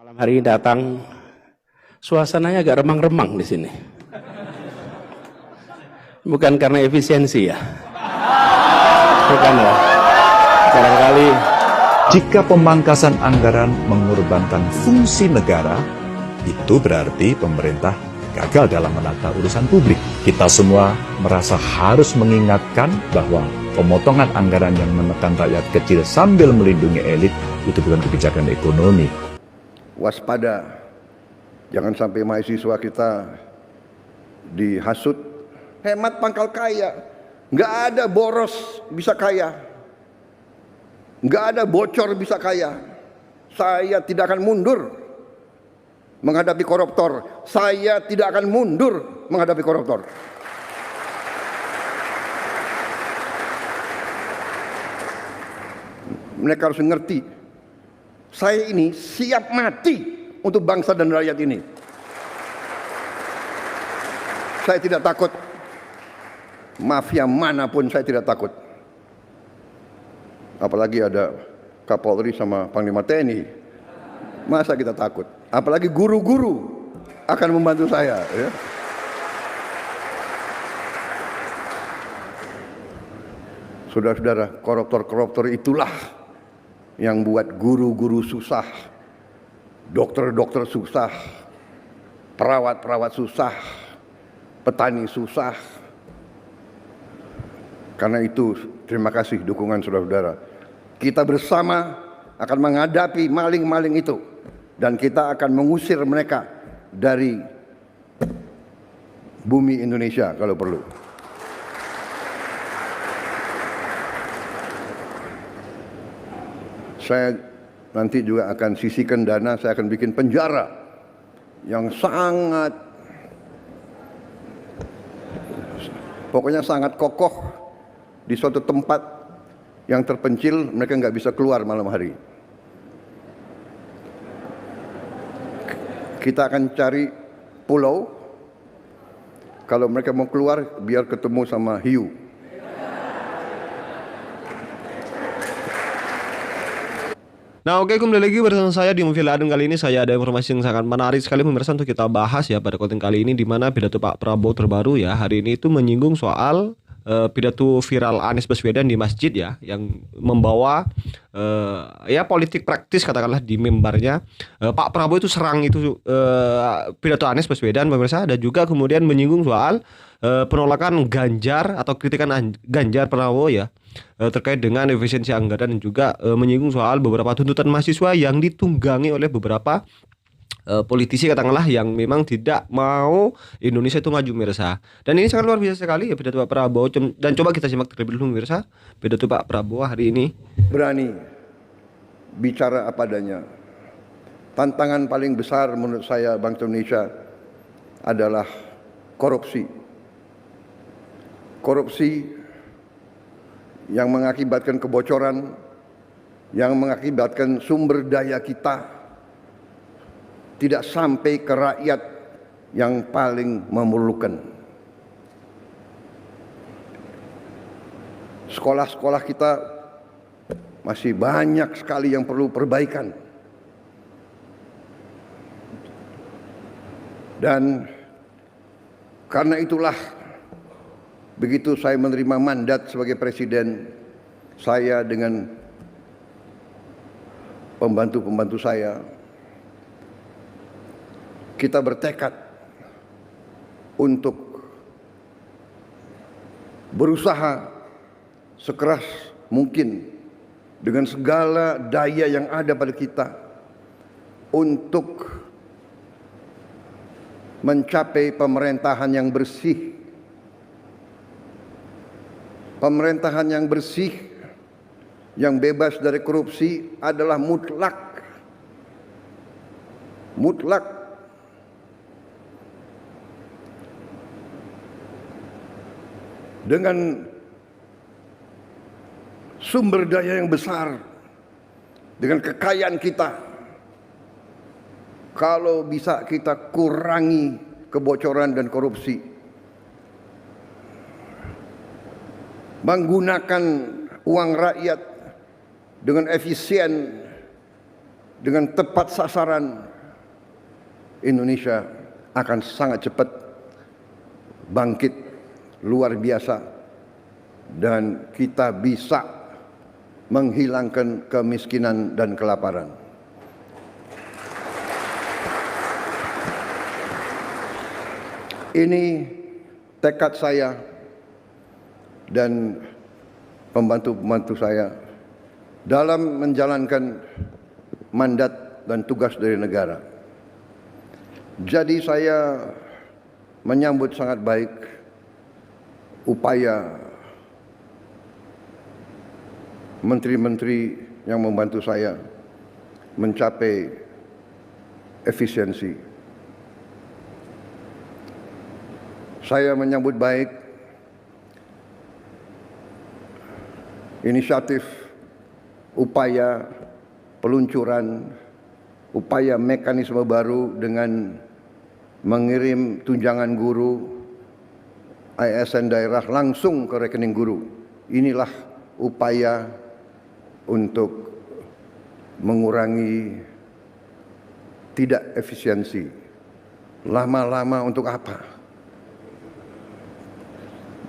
Malam hari ini datang, suasananya agak remang-remang di sini. Bukan karena efisiensi ya. Bukan ya. Barangkali jika pemangkasan anggaran mengorbankan fungsi negara, itu berarti pemerintah gagal dalam menata urusan publik. Kita semua merasa harus mengingatkan bahwa pemotongan anggaran yang menekan rakyat kecil sambil melindungi elit itu bukan kebijakan ekonomi. Waspada, jangan sampai mahasiswa kita dihasut. Hemat pangkal kaya, nggak ada boros bisa kaya, nggak ada bocor bisa kaya. Saya tidak akan mundur menghadapi koruptor. Saya tidak akan mundur menghadapi koruptor. Mereka harus mengerti, saya ini siap mati untuk bangsa dan rakyat ini. Saya tidak takut. Mafia manapun saya tidak takut. Apalagi ada Kapolri sama Panglima TNI. Masa kita takut? Apalagi guru-guru akan membantu saya. Ya. Saudara-saudara, koruptor-koruptor itulah yang buat guru-guru susah, dokter-dokter susah, perawat-perawat susah, petani susah. Karena itu, terima kasih dukungan saudara-saudara. Kita bersama akan menghadapi maling-maling itu. Dan kita akan mengusir mereka dari bumi Indonesia kalau perlu. Saya nanti juga akan sisihkan dana, saya akan bikin penjara yang sangat, pokoknya sangat kokoh di suatu tempat yang terpencil, mereka nggak bisa keluar malam hari. Kita akan cari pulau, kalau mereka mau keluar biar ketemu sama hiu. Nah, oke, kembali lagi bersama saya di Movie Lading. Kali ini saya ada informasi yang sangat menarik sekali pemirsa untuk kita bahas ya pada konten kali ini, di mana pidato Pak Prabowo terbaru ya hari ini itu menyinggung soal pidato viral Anies Baswedan di masjid ya, yang membawa ya politik praktis katakanlah di mimbarnya. Pak Prabowo itu serang itu pidato Anies Baswedan pemirsa, dan juga kemudian menyinggung soal penolakan Ganjar atau kritikan Ganjar Pranowo ya terkait dengan efisiensi anggaran, dan juga menyinggung soal beberapa tuntutan mahasiswa yang ditunggangi oleh beberapa politisi katakanlah yang memang tidak mau Indonesia itu maju pemirsa. Dan ini sangat luar biasa sekali ya pidato Pak Prabowo, dan coba kita simak terlebih dulu pemirsa pidato Pak Prabowo hari ini. Berani bicara apa adanya. Tantangan paling besar menurut saya bangsa Indonesia adalah korupsi. Korupsi yang mengakibatkan kebocoran, yang mengakibatkan sumber daya kita tidak sampai ke rakyat yang paling memerlukan. Sekolah-sekolah kita masih banyak sekali yang perlu perbaikan. Dan karena itulah, begitu saya menerima mandat sebagai presiden, saya dengan pembantu-pembantu saya, kita bertekad untuk berusaha sekeras mungkin dengan segala daya yang ada pada kita untuk mencapai pemerintahan yang bersih. Pemerintahan yang bersih, yang bebas dari korupsi adalah mutlak. Mutlak. Dengan sumber daya yang besar, dengan kekayaan kita, kalau bisa kita kurangi kebocoran dan korupsi, menggunakan uang rakyat dengan efisien, dengan tepat sasaran, Indonesia akan sangat cepat bangkit luar biasa dan kita bisa menghilangkan kemiskinan dan kelaparan. Ini tekad saya dan pembantu-pembantu saya dalam menjalankan mandat dan tugas dari negara. Jadi saya menyambut sangat baik upaya menteri-menteri yang membantu saya mencapai efisiensi. Saya menyambut baik inisiatif, upaya peluncuran, upaya mekanisme baru dengan mengirim tunjangan guru ASN daerah langsung ke rekening guru. Inilah upaya untuk mengurangi tidak efisiensi. Lama-lama untuk apa?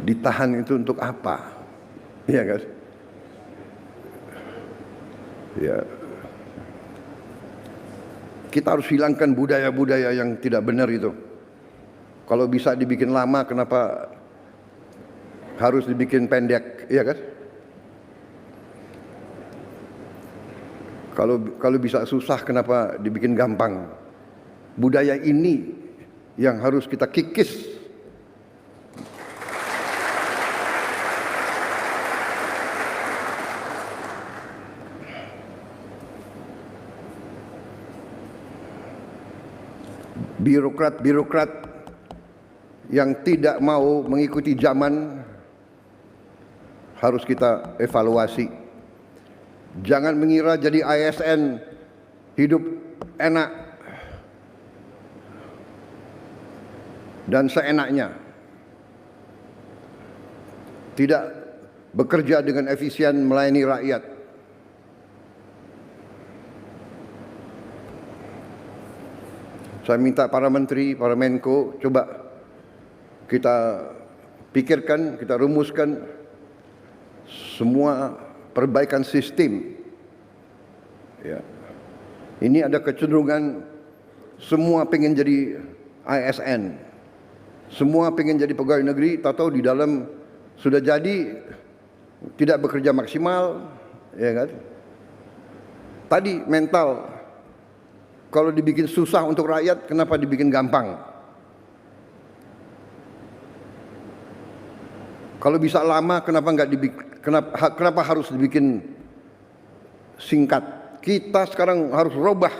Ditahan itu untuk apa? Iya kan? Ya. Kita harus hilangkan budaya-budaya yang tidak benar itu. Kalau bisa dibikin lama, kenapa harus dibikin pendek? Iya kan? Kalau bisa susah, kenapa dibikin gampang? Budaya ini yang harus kita kikis. Birokrat-birokrat yang tidak mau mengikuti zaman harus kita evaluasi. Jangan mengira jadi ASN hidup enak dan seenaknya. Tidak bekerja dengan efisien melayani rakyat. Saya minta para menteri, para menko, coba kita pikirkan, kita rumuskan semua perbaikan sistem. Ya. Ini ada kecenderungan semua pengen jadi ASN, semua pengen jadi pegawai negeri, tahu-tahu di dalam sudah jadi tidak bekerja maksimal, ya kan? Tadi mental. Kalau dibikin susah untuk rakyat, kenapa dibikin gampang? Kalau bisa lama, kenapa harus dibikin singkat? Kita sekarang harus robah.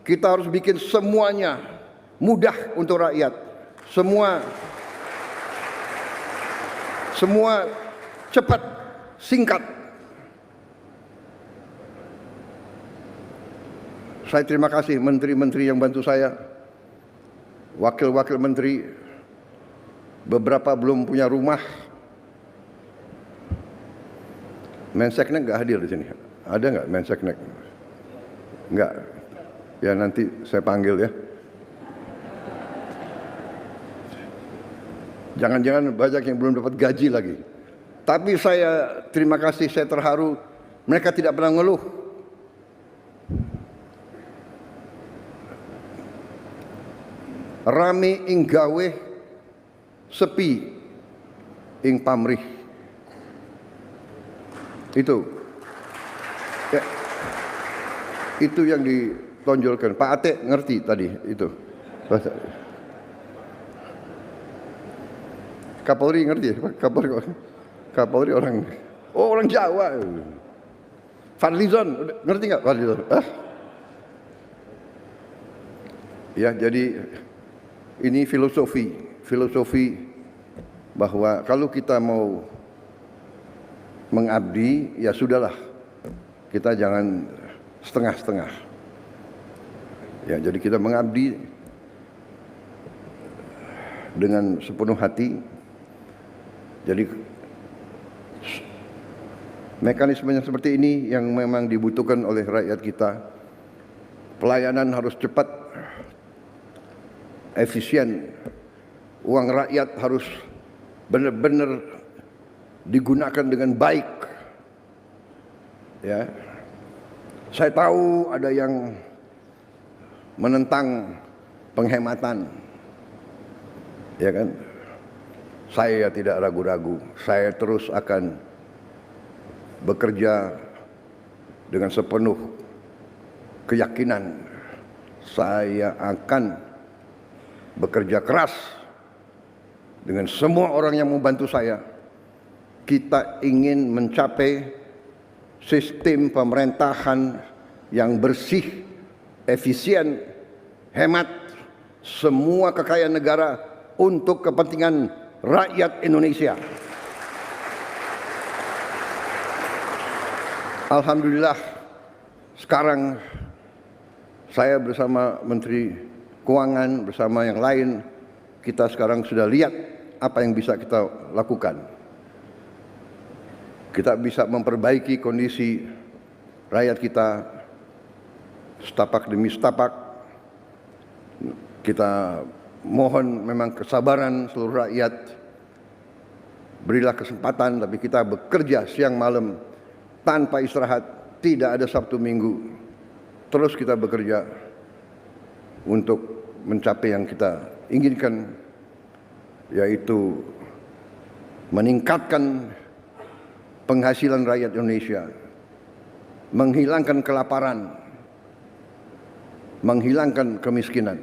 Kita harus bikin semuanya mudah untuk rakyat. Semua cepat, singkat. Saya terima kasih menteri-menteri yang bantu saya, wakil-wakil menteri, beberapa belum punya rumah. Menseknek nggak hadir di sini? Ada nggak Menseknek? Nggak. Ya nanti saya panggil ya. Jangan-jangan banyak yang belum dapat gaji lagi. Tapi saya terima kasih, saya terharu. Mereka tidak pernah ngeluh. Rame ing gawe, sepi ing pamrih. Itu ya, itu yang ditonjolkan. Pak Ate ngerti tadi itu. Kapolri ngerti ya? Kapolri orang Jawa. Fadlizon ngerti nggak Fadlizon? Ya, jadi ini filosofi bahwa kalau kita mau mengabdi, ya sudahlah, kita jangan setengah-setengah. Ya, jadi kita mengabdi dengan sepenuh hati. Jadi mekanismenya seperti ini yang memang dibutuhkan oleh rakyat kita. Pelayanan harus cepat, efisien. Uang rakyat harus benar-benar digunakan dengan baik. Ya. Saya tahu ada yang menentang penghematan. Ya kan? Saya tidak ragu-ragu. Saya terus akan bekerja dengan sepenuh keyakinan. Saya akan bekerja keras dengan semua orang yang membantu saya. Kita ingin mencapai sistem pemerintahan yang bersih, efisien, hemat, semua kekayaan negara untuk kepentingan rakyat Indonesia. Alhamdulillah, sekarang saya bersama Menteri Keuangan, bersama yang lain, kita sekarang sudah lihat apa yang bisa kita lakukan. Kita bisa memperbaiki kondisi rakyat kita setapak demi setapak. Kita mohon memang kesabaran seluruh rakyat. Berilah kesempatan, tapi kita bekerja siang malam tanpa istirahat, tidak ada Sabtu Minggu. Terus kita bekerja untuk mencapai yang kita inginkan, yaitu meningkatkan penghasilan rakyat Indonesia, menghilangkan kelaparan, menghilangkan kemiskinan.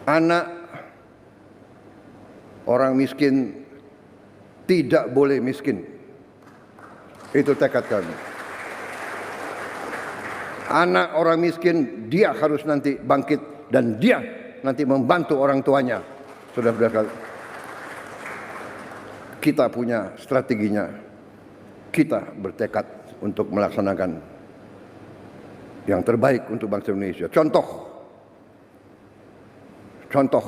Anak orang miskin tidak boleh miskin. Itu tekad kami. Anak orang miskin, dia harus nanti bangkit dan dia nanti membantu orang tuanya. Saudara-saudara, kita punya strateginya. Kita bertekad untuk melaksanakan yang terbaik untuk bangsa Indonesia. Contoh,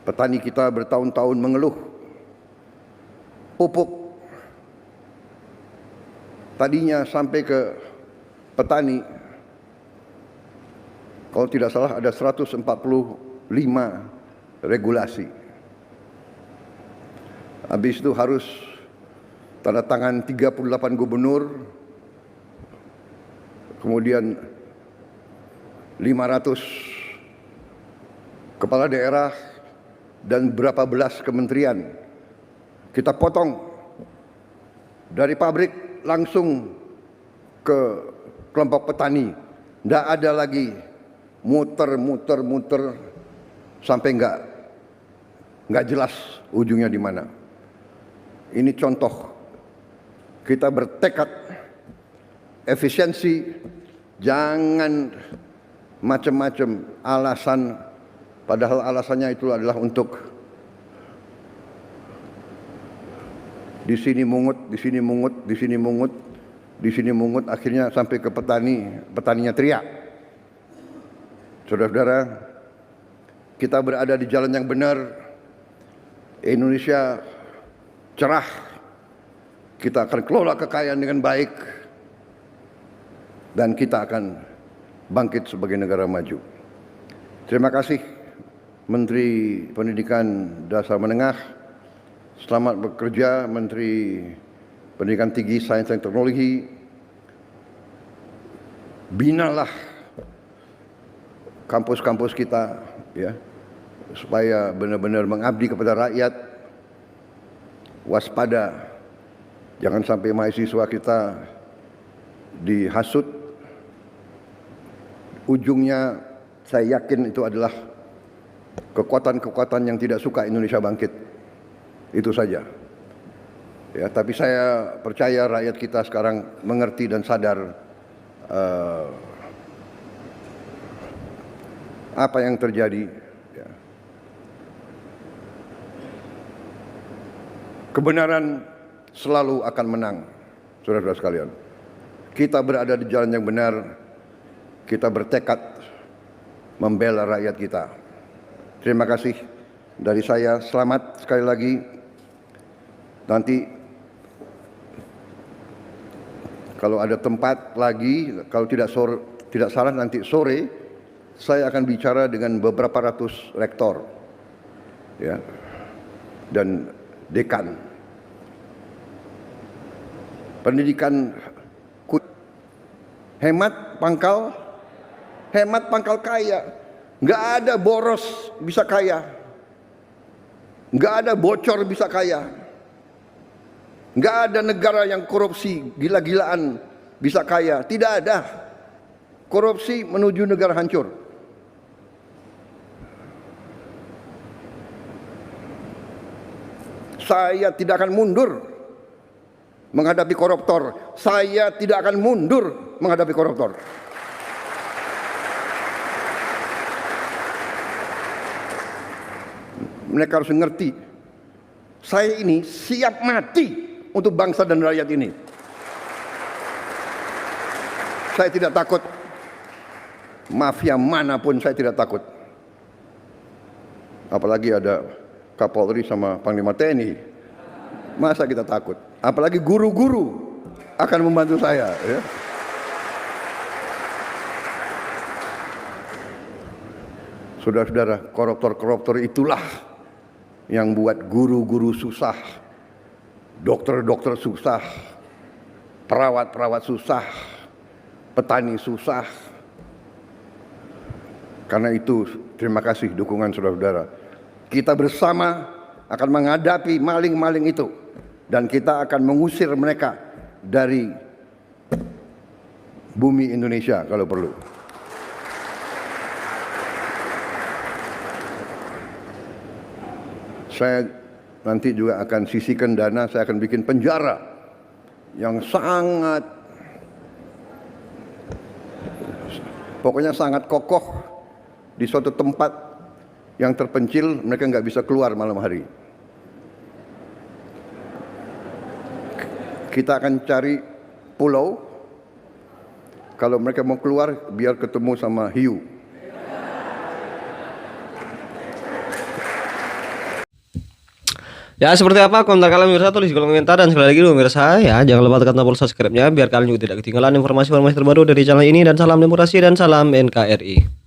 petani kita bertahun-tahun mengeluh pupuk. Tadinya sampai ke petani, kalau tidak salah ada 145 regulasi. Habis itu harus tanda tangan 38 gubernur, kemudian 500 kepala daerah dan berapa belas kementerian. Kita potong dari pabrik langsung ke kelompok petani. Tidak ada lagi muter sampai nggak jelas ujungnya di mana. Ini contoh. Kita bertekad efisiensi, jangan macam-macam alasan, padahal alasannya itu adalah untuk di sini mungut, di sini mungut, di sini mungut, di sini mungut, akhirnya sampai ke petani, petaninya teriak. Saudara-saudara, kita berada di jalan yang benar. Indonesia cerah. Kita akan kelola kekayaan dengan baik dan kita akan bangkit sebagai negara maju. Terima kasih Menteri Pendidikan Dasar Menengah. Selamat bekerja Menteri Pendidikan Tinggi, Sains dan Teknologi. Binalah kampus-kampus kita, ya, supaya benar-benar mengabdi kepada rakyat. Waspada, jangan sampai mahasiswa kita dihasut. Ujungnya saya yakin itu adalah kekuatan-kekuatan yang tidak suka Indonesia bangkit. Itu saja. Ya, tapi saya percaya rakyat kita sekarang mengerti dan sadar apa yang terjadi. Ya. Kebenaran selalu akan menang, saudara-saudara sekalian. Kita berada di jalan yang benar. Kita bertekad membela rakyat kita. Terima kasih dari saya. Selamat sekali lagi. Nanti kalau ada tempat lagi, kalau tidak tidak salah nanti sore saya akan bicara dengan beberapa ratus rektor, ya, dan dekan. Pendidikan hemat pangkal kaya. Nggak ada boros bisa kaya, nggak ada bocor bisa kaya, nggak ada negara yang korupsi gila-gilaan bisa kaya. Tidak ada. Korupsi menuju negara hancur. Saya tidak akan mundur menghadapi koruptor. Saya tidak akan mundur menghadapi koruptor. Mereka harus mengerti, saya ini siap mati untuk bangsa dan rakyat ini. Saya tidak takut. Mafia manapun saya tidak takut. Apalagi ada Kapolri sama Panglima TNI. Masa kita takut? Apalagi guru-guru akan membantu saya, ya. Saudara-saudara, koruptor-koruptor itulah yang buat guru-guru susah, dokter-dokter susah, perawat-perawat susah, petani susah. Karena itu, terima kasih dukungan saudara-saudara. Kita bersama akan menghadapi maling-maling itu. Dan kita akan mengusir mereka dari bumi Indonesia kalau perlu. Saya nanti juga akan sisihkan dana, saya akan bikin penjara yang pokoknya sangat kokoh di suatu tempat yang terpencil, mereka nggak bisa keluar malam hari. Kita akan cari pulau, kalau mereka mau keluar biar ketemu sama hiu. Ya seperti apa komentar kalian pemirsa, tulis di kolom komentar. Dan sekali lagi pemirsa ya, jangan lupa tekan tombol subscribe-nya biar kalian juga tidak ketinggalan informasi-informasi terbaru dari channel ini. Dan salam demokrasi dan salam NKRI.